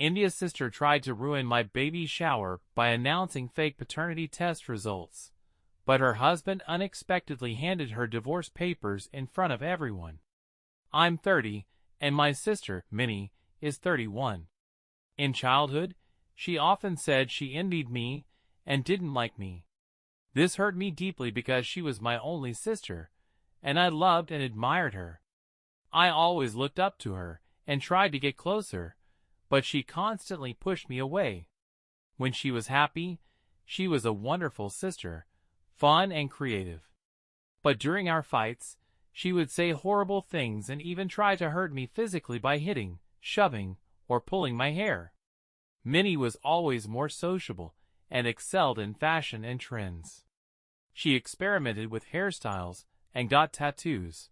India's sister tried to ruin my baby shower by announcing fake paternity test results, but her husband unexpectedly handed her divorce papers in front of everyone. I'm 30, and my sister, Minnie, is 31. In childhood, she often said she envied me and didn't like me. This hurt me deeply because she was my only sister, and I loved and admired her. I always looked up to her and tried to get closer, but she constantly pushed me away. When she was happy, she was a wonderful sister, fun and creative. But during our fights, she would say horrible things and even try to hurt me physically by hitting, shoving, or pulling my hair. Minnie was always more sociable and excelled in fashion and trends. She experimented with hairstyles and got tattoos.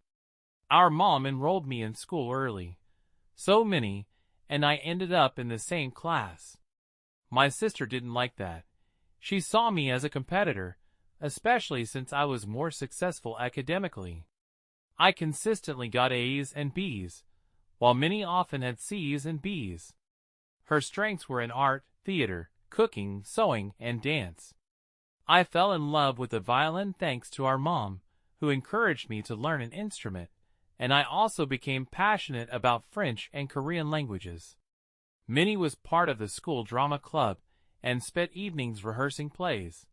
Our mom enrolled me in school early, so Minnie and I ended up in the same class. My sister didn't like that. She saw me as a competitor, especially since I was more successful academically. I consistently got A's and B's, while Minnie often had C's and B's. Her strengths were in art, theater, cooking, sewing, and dance. I fell in love with the violin thanks to our mom, who encouraged me to learn an instrument, and I also became passionate about French and Korean languages. Minnie was part of the school drama club and spent evenings rehearsing plays.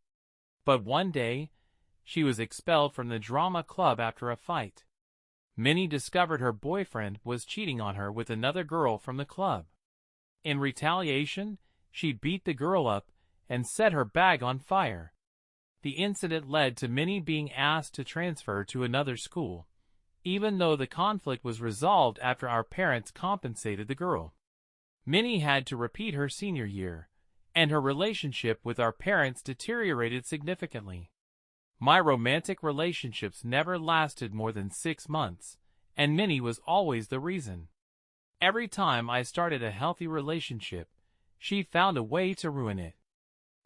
But one day, she was expelled from the drama club after a fight. Minnie discovered her boyfriend was cheating on her with another girl from the club. In retaliation, she beat the girl up and set her bag on fire. The incident led to Minnie being asked to transfer to another school, even though the conflict was resolved after our parents compensated the girl. Minnie had to repeat her senior year, and her relationship with our parents deteriorated significantly. My romantic relationships never lasted more than 6 months, and Minnie was always the reason. Every time I started a healthy relationship, she found a way to ruin it.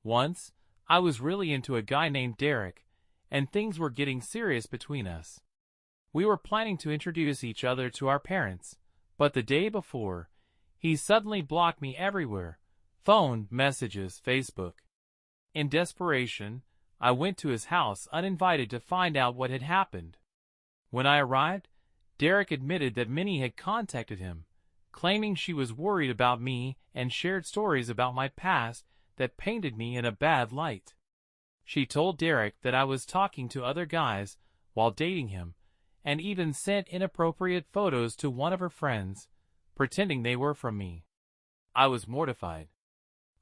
Once, I was really into a guy named Derek, and things were getting serious between us. We were planning to introduce each other to our parents, but the day before, he suddenly blocked me everywhere: phone, messages, Facebook. In desperation, I went to his house uninvited to find out what had happened. When I arrived, Derek admitted that Minnie had contacted him, claiming she was worried about me and shared stories about my past that painted me in a bad light. She told Derek that I was talking to other guys while dating him, and even sent inappropriate photos to one of her friends, pretending they were from me. I was mortified.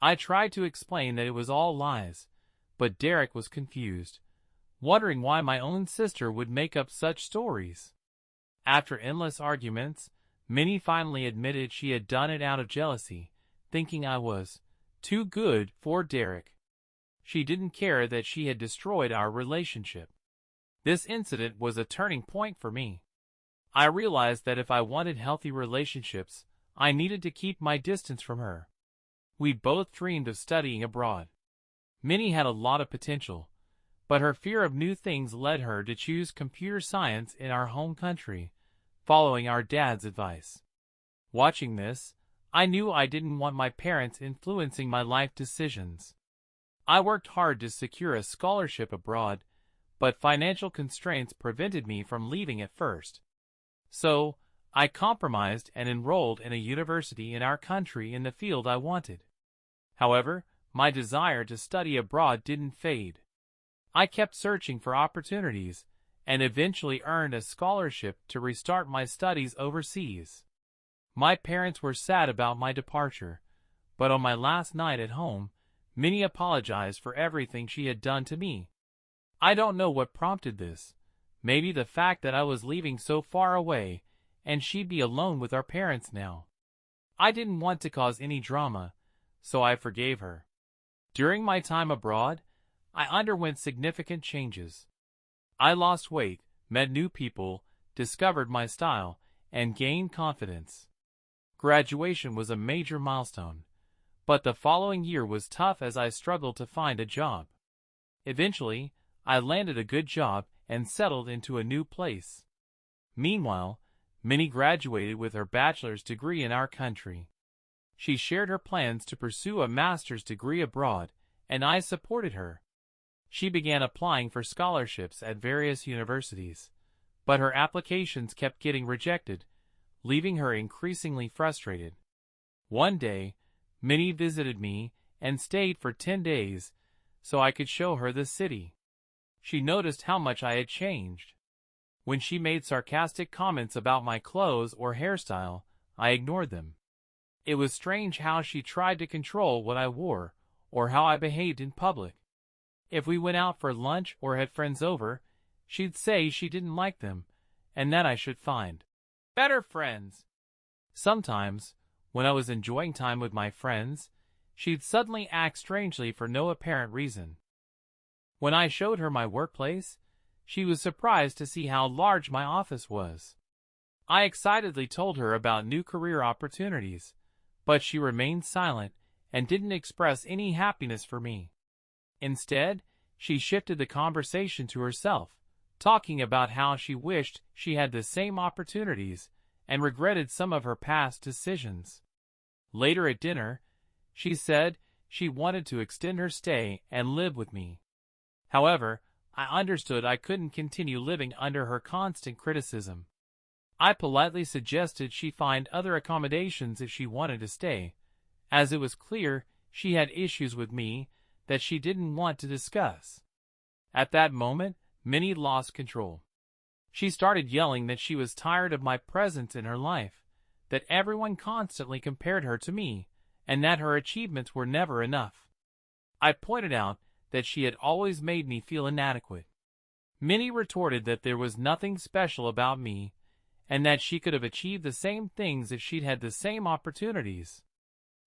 I tried to explain that it was all lies, but Derek was confused, wondering why my own sister would make up such stories. After endless arguments, Minnie finally admitted she had done it out of jealousy, thinking I was too good for Derek. She didn't care that she had destroyed our relationship. This incident was a turning point for me. I realized that if I wanted healthy relationships, I needed to keep my distance from her. We both dreamed of studying abroad. Minnie had a lot of potential, but her fear of new things led her to choose computer science in our home country, following our dad's advice. Watching this, I knew I didn't want my parents influencing my life decisions. I worked hard to secure a scholarship abroad, but financial constraints prevented me from leaving at first. So, I compromised and enrolled in a university in our country in the field I wanted. However, my desire to study abroad didn't fade. I kept searching for opportunities and eventually earned a scholarship to restart my studies overseas. My parents were sad about my departure, but on my last night at home, Minnie apologized for everything she had done to me. I don't know what prompted this. Maybe the fact that I was leaving so far away and she'd be alone with our parents now. I didn't want to cause any drama, so I forgave her. During my time abroad, I underwent significant changes. I lost weight, met new people, discovered my style, and gained confidence. Graduation was a major milestone, but the following year was tough as I struggled to find a job. Eventually, I landed a good job and settled into a new place. Meanwhile, Minnie graduated with her bachelor's degree in our country. She shared her plans to pursue a master's degree abroad, and I supported her. She began applying for scholarships at various universities, but her applications kept getting rejected, leaving her increasingly frustrated. One day, Minnie visited me and stayed for 10 days so I could show her the city. She noticed how much I had changed. When she made sarcastic comments about my clothes or hairstyle, I ignored them. It was strange how she tried to control what I wore or how I behaved in public. If we went out for lunch or had friends over, she'd say she didn't like them and that I should find better friends. Sometimes, when I was enjoying time with my friends, she'd suddenly act strangely for no apparent reason. When I showed her my workplace, she was surprised to see how large my office was. I excitedly told her about new career opportunities, but she remained silent and didn't express any happiness for me. Instead, she shifted the conversation to herself, talking about how she wished she had the same opportunities and regretted some of her past decisions. Later at dinner, she said she wanted to extend her stay and live with me. However, I understood I couldn't continue living under her constant criticism. I politely suggested she find other accommodations if she wanted to stay, as it was clear she had issues with me that she didn't want to discuss. At that moment, Minnie lost control. She started yelling that she was tired of my presence in her life, that everyone constantly compared her to me, and that her achievements were never enough. I pointed out that she had always made me feel inadequate. Minnie retorted that there was nothing special about me, and that she could have achieved the same things if she'd had the same opportunities.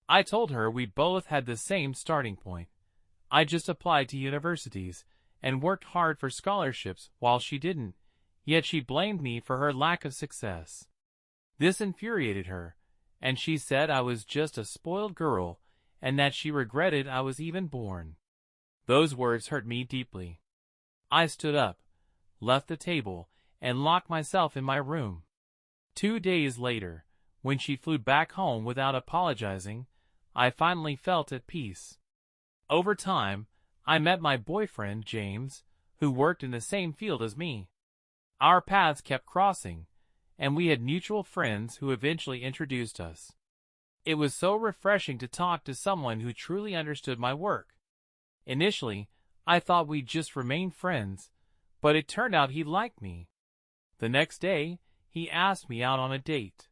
I told her we both had the same starting point. I just applied to universities and worked hard for scholarships while she didn't, yet she blamed me for her lack of success. This infuriated her, and she said I was just a spoiled girl and that she regretted I was even born. Those words hurt me deeply. I stood up, left the table, and locked myself in my room. 2 days later, when she flew back home without apologizing, I finally felt at peace. Over time, I met my boyfriend, James, who worked in the same field as me. Our paths kept crossing, and we had mutual friends who eventually introduced us. It was so refreshing to talk to someone who truly understood my work. Initially, I thought we'd just remain friends, but it turned out he liked me. The next day, he asked me out on a date.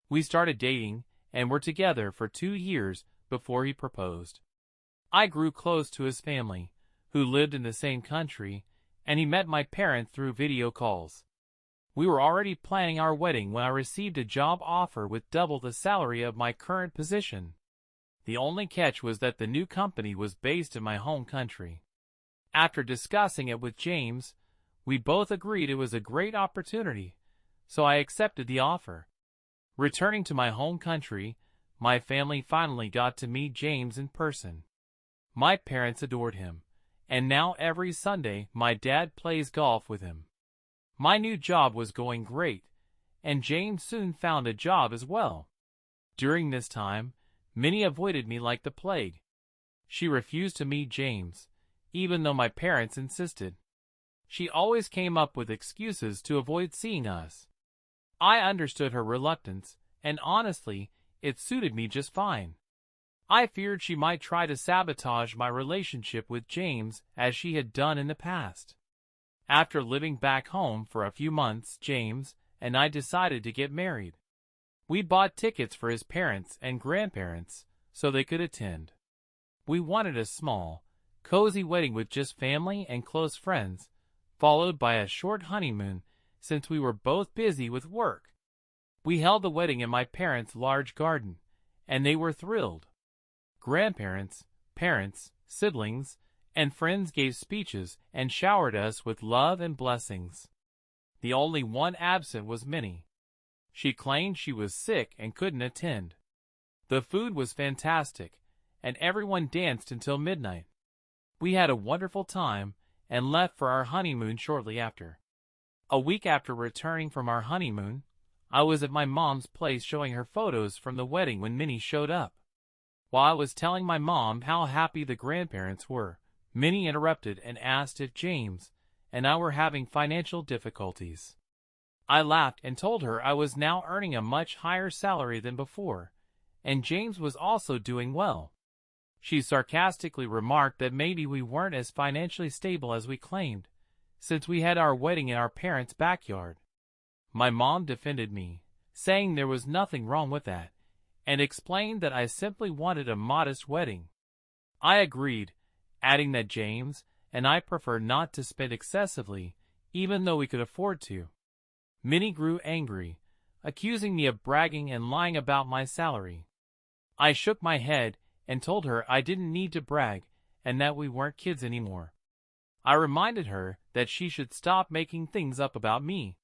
We started dating and were together for 2 years before he proposed. I grew close to his family, who lived in the same country, and he met my parents through video calls. We were already planning our wedding when I received a job offer with double the salary of my current position. The only catch was that the new company was based in my home country. After discussing it with James, we both agreed it was a great opportunity, so I accepted the offer. Returning to my home country, my family finally got to meet James in person. My parents adored him, and now every Sunday my dad plays golf with him. My new job was going great, and James soon found a job as well. During this time, Minnie avoided me like the plague. She refused to meet James, even though my parents insisted. She always came up with excuses to avoid seeing us. I understood her reluctance, and honestly, it suited me just fine. I feared she might try to sabotage my relationship with James as she had done in the past. After living back home for a few months, James and I decided to get married. We bought tickets for his parents and grandparents so they could attend. We wanted a small, cozy wedding with just family and close friends, followed by a short honeymoon since we were both busy with work. We held the wedding in my parents' large garden, and they were thrilled. Grandparents, parents, siblings, and friends gave speeches and showered us with love and blessings. The only one absent was Minnie. She claimed she was sick and couldn't attend. The food was fantastic, and everyone danced until midnight. We had a wonderful time and left for our honeymoon shortly after. A week after returning from our honeymoon, I was at my mom's place showing her photos from the wedding when Minnie showed up. While I was telling my mom how happy the grandparents were, Minnie interrupted and asked if James and I were having financial difficulties. I laughed and told her I was now earning a much higher salary than before, and James was also doing well. She sarcastically remarked that maybe we weren't as financially stable as we claimed, since we had our wedding in our parents' backyard. My mom defended me, saying there was nothing wrong with that, and explained that I simply wanted a modest wedding. I agreed, adding that James and I prefer not to spend excessively, even though we could afford to. Minnie grew angry, accusing me of bragging and lying about my salary. I shook my head and told her I didn't need to brag and that we weren't kids anymore. I reminded her that she should stop making things up about me.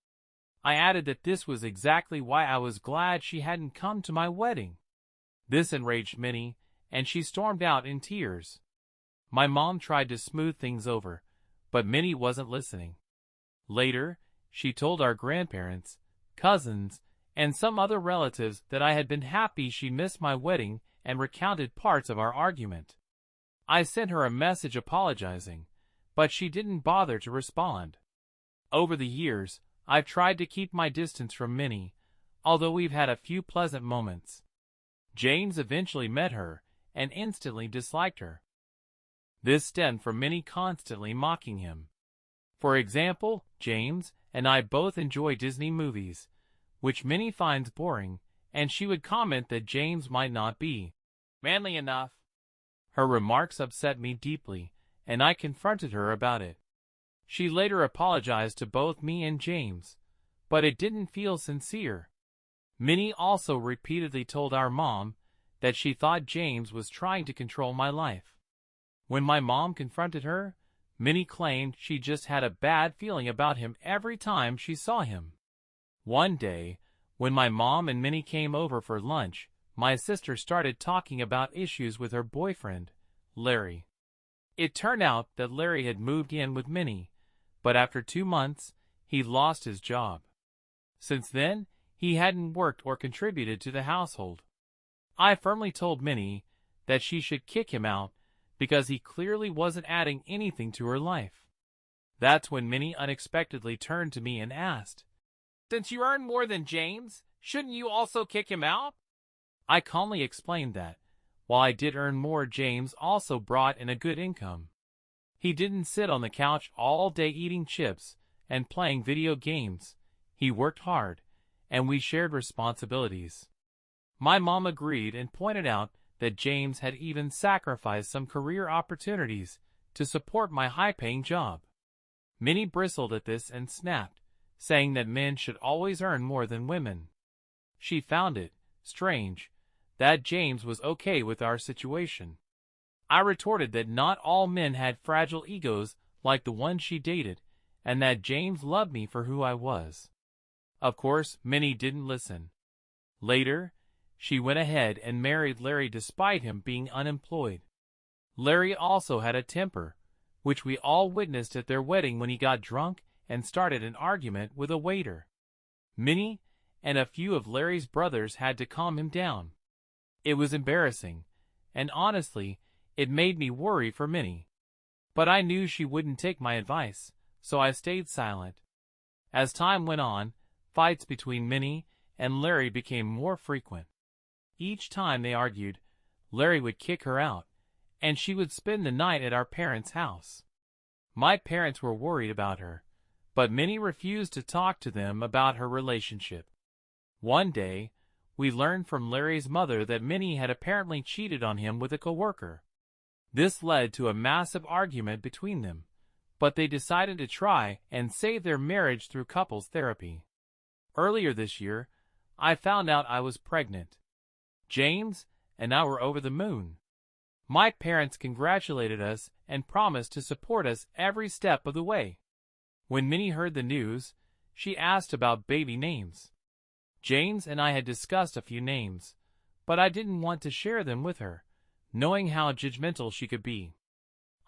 I added that this was exactly why I was glad she hadn't come to my wedding. This enraged Minnie, and she stormed out in tears. My mom tried to smooth things over, but Minnie wasn't listening. Later, she told our grandparents, cousins, and some other relatives that I had been happy she missed my wedding and recounted parts of our argument. I sent her a message apologizing, but she didn't bother to respond. Over the years, I've tried to keep my distance from Minnie, although we've had a few pleasant moments. James eventually met her and instantly disliked her. This stemmed from Minnie constantly mocking him. For example, James and I both enjoy Disney movies, which Minnie finds boring, and she would comment that James might not be manly enough. Her remarks upset me deeply, and I confronted her about it. She later apologized to both me and James, but it didn't feel sincere. Minnie also repeatedly told our mom that she thought James was trying to control my life. When my mom confronted her, Minnie claimed she just had a bad feeling about him every time she saw him. One day, when my mom and Minnie came over for lunch, my sister started talking about issues with her boyfriend, Larry. It turned out that Larry had moved in with Minnie, but after 2 months, he lost his job. Since then, he hadn't worked or contributed to the household. I firmly told Minnie that she should kick him out because he clearly wasn't adding anything to her life. That's when Minnie unexpectedly turned to me and asked, "Since you earn more than James, shouldn't you also kick him out?" I calmly explained that, while I did earn more, James also brought in a good income. He didn't sit on the couch all day eating chips and playing video games. He worked hard, and we shared responsibilities. My mom agreed and pointed out that James had even sacrificed some career opportunities to support my high-paying job. Minnie bristled at this and snapped, saying that men should always earn more than women. She found it strange that James was okay with our situation. I retorted that not all men had fragile egos like the one she dated, and that James loved me for who I was. Of course, Minnie didn't listen. Later, she went ahead and married Larry despite him being unemployed. Larry also had a temper, which we all witnessed at their wedding when he got drunk and started an argument with a waiter. Minnie and a few of Larry's brothers had to calm him down. It was embarrassing, and honestly, it made me worry for Minnie. But I knew she wouldn't take my advice, so I stayed silent. As time went on, fights between Minnie and Larry became more frequent. Each time they argued, Larry would kick her out, and she would spend the night at our parents' house. My parents were worried about her, but Minnie refused to talk to them about her relationship. One day, we learned from Larry's mother that Minnie had apparently cheated on him with a coworker. This led to a massive argument between them, but they decided to try and save their marriage through couples therapy. Earlier this year, I found out I was pregnant. James and I were over the moon. My parents congratulated us and promised to support us every step of the way. When Minnie heard the news, she asked about baby names. James and I had discussed a few names, but I didn't want to share them with her, knowing how judgmental she could be.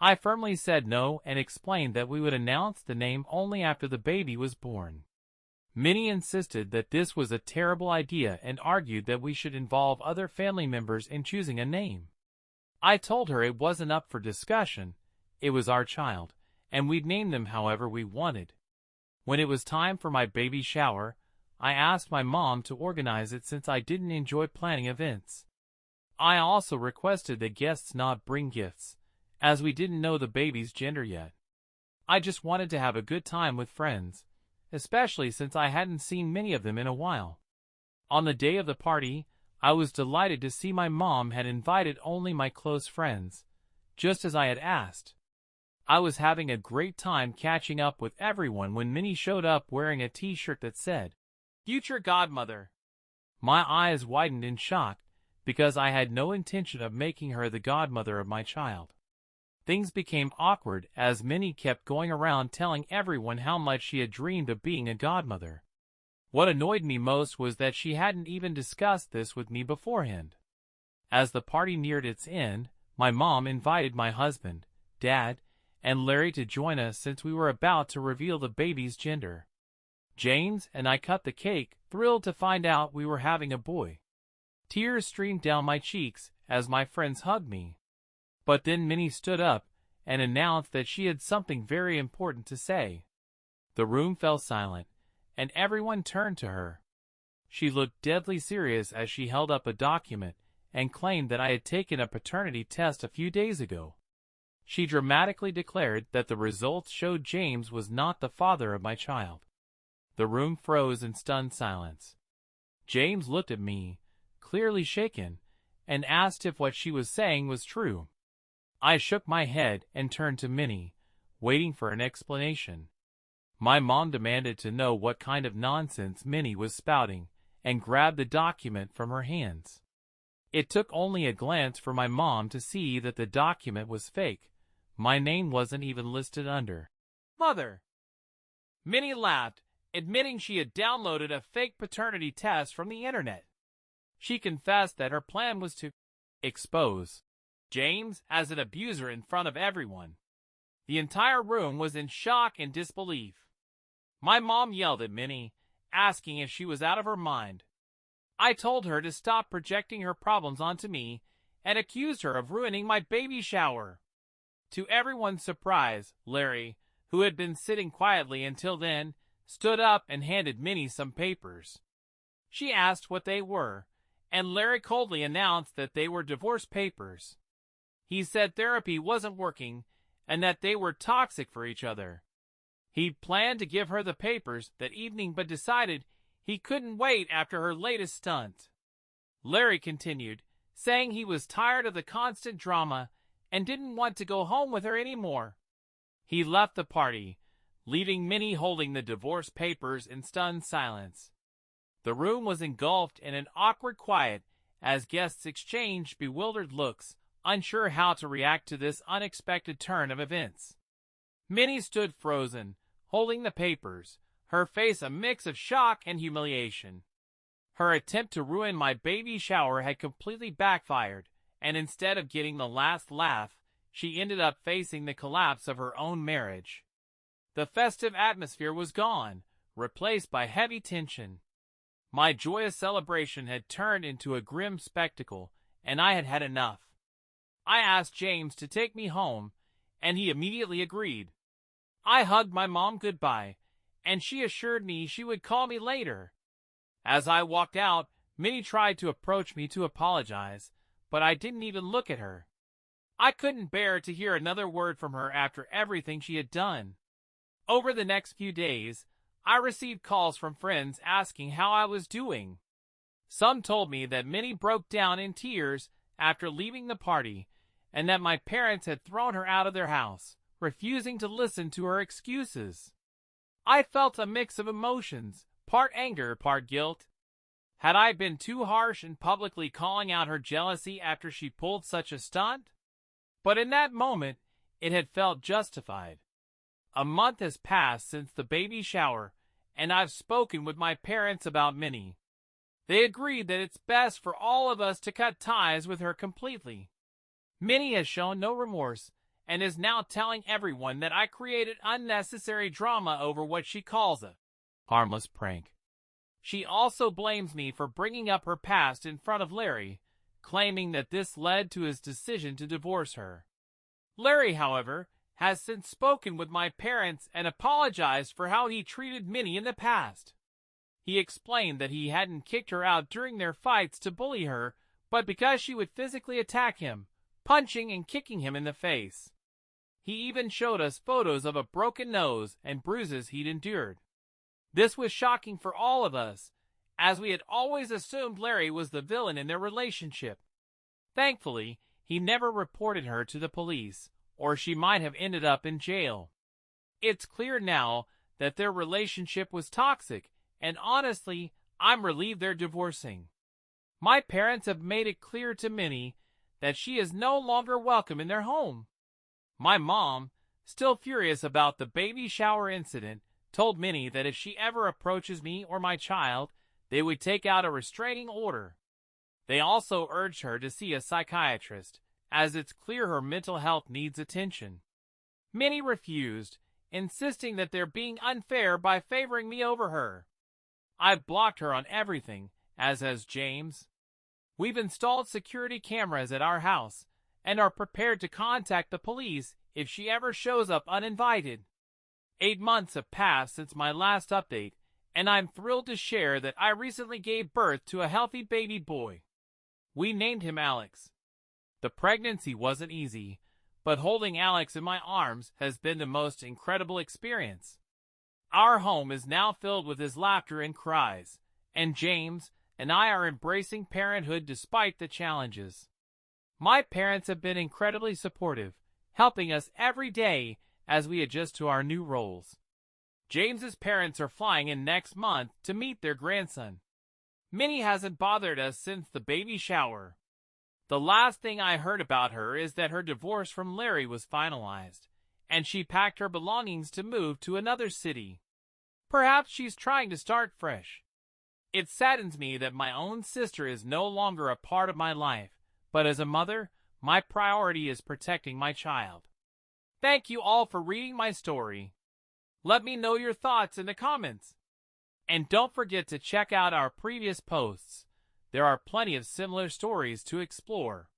I firmly said no and explained that we would announce the name only after the baby was born. Minnie insisted that this was a terrible idea and argued that we should involve other family members in choosing a name. I told her it wasn't up for discussion, it was our child, and we'd name them however we wanted. When it was time for my baby shower, I asked my mom to organize it since I didn't enjoy planning events. I also requested that guests not bring gifts, as we didn't know the baby's gender yet. I just wanted to have a good time with friends, especially since I hadn't seen many of them in a while. On the day of the party, I was delighted to see my mom had invited only my close friends, just as I had asked. I was having a great time catching up with everyone when Minnie showed up wearing a t-shirt that said, "Future Godmother." My eyes widened in shock, because I had no intention of making her the godmother of my child. Things became awkward as Minnie kept going around telling everyone how much she had dreamed of being a godmother. What annoyed me most was that she hadn't even discussed this with me beforehand. As the party neared its end, my mom invited my husband, Dad, and Larry to join us since we were about to reveal the baby's gender. James and I cut the cake, thrilled to find out we were having a boy. Tears streamed down my cheeks as my friends hugged me. But then Minnie stood up and announced that she had something very important to say. The room fell silent, and everyone turned to her. She looked deadly serious as she held up a document and claimed that I had taken a paternity test a few days ago. She dramatically declared that the results showed James was not the father of my child. The room froze in stunned silence. James looked at me, clearly shaken, and asked if what she was saying was true. I shook my head and turned to Minnie, waiting for an explanation. My mom demanded to know what kind of nonsense Minnie was spouting, and grabbed the document from her hands. It took only a glance for my mom to see that the document was fake. My name wasn't even listed under. "Mother!" Minnie laughed, admitting she had downloaded a fake paternity test from the internet. She confessed that her plan was to expose James as an abuser in front of everyone. The entire room was in shock and disbelief. My mom yelled at Minnie, asking if she was out of her mind. I told her to stop projecting her problems onto me and accused her of ruining my baby shower. To everyone's surprise, Larry, who had been sitting quietly until then, stood up and handed Minnie some papers. She asked what they were, and Larry coldly announced that they were divorce papers. He said therapy wasn't working and that they were toxic for each other. He planned to give her the papers that evening but decided he couldn't wait after her latest stunt. Larry continued, saying he was tired of the constant drama and didn't want to go home with her anymore. He left the party, leaving Minnie holding the divorce papers in stunned silence. The room was engulfed in an awkward quiet as guests exchanged bewildered looks, unsure how to react to this unexpected turn of events. Minnie stood frozen, holding the papers, her face a mix of shock and humiliation. Her attempt to ruin my baby shower had completely backfired, and instead of getting the last laugh, she ended up facing the collapse of her own marriage. The festive atmosphere was gone, replaced by heavy tension. My joyous celebration had turned into a grim spectacle, and I had had enough. I asked James to take me home, and he immediately agreed. I hugged my mom goodbye, and she assured me she would call me later. As I walked out, Minnie tried to approach me to apologize, but I didn't even look at her. I couldn't bear to hear another word from her after everything she had done. Over the next few days, I received calls from friends asking how I was doing. Some told me that Minnie broke down in tears after leaving the party, and that my parents had thrown her out of their house, refusing to listen to her excuses. I felt a mix of emotions, part anger, part guilt. Had I been too harsh in publicly calling out her jealousy after she pulled such a stunt? But in that moment, it had felt justified. A month has passed since the baby shower, and I've spoken with my parents about Minnie. They agreed that it's best for all of us to cut ties with her completely. Minnie has shown no remorse and is now telling everyone that I created unnecessary drama over what she calls a Harmless prank. She also blames me for bringing up her past in front of Larry, claiming that this led to his decision to divorce her. Larry, however, has since spoken with my parents and apologized for how he treated Minnie in the past. He explained that he hadn't kicked her out during their fights to bully her, but because she would physically attack him, punching and kicking him in the face. He even showed us photos of a broken nose and bruises he'd endured. This was shocking for all of us, as we had always assumed Larry was the villain in their relationship. Thankfully, he never reported her to the police, or she might have ended up in jail. It's clear now that their relationship was toxic, and honestly, I'm relieved they're divorcing. My parents have made it clear to Minnie that she is no longer welcome in their home. My mom, still furious about the baby shower incident, told Minnie that if she ever approaches me or my child, they would take out a restraining order. They also urged her to see a psychiatrist, as it's clear her mental health needs attention. Minnie refused, insisting that they're being unfair by favoring me over her. I've blocked her on everything, as has James. We've installed security cameras at our house, and are prepared to contact the police if she ever shows up uninvited. 8 months have passed since my last update, and I'm thrilled to share that I recently gave birth to a healthy baby boy. We named him Alex. The pregnancy wasn't easy, but holding Alex in my arms has been the most incredible experience. Our home is now filled with his laughter and cries, and James and I are embracing parenthood despite the challenges. My parents have been incredibly supportive, helping us every day as we adjust to our new roles. James's parents are flying in next month to meet their grandson. Minnie hasn't bothered us since the baby shower. The last thing I heard about her is that her divorce from Larry was finalized, and she packed her belongings to move to another city. Perhaps she's trying to start fresh. It saddens me that my own sister is no longer a part of my life, but as a mother, my priority is protecting my child. Thank you all for reading my story. Let me know your thoughts in the comments. And don't forget to check out our previous posts. There are plenty of similar stories to explore.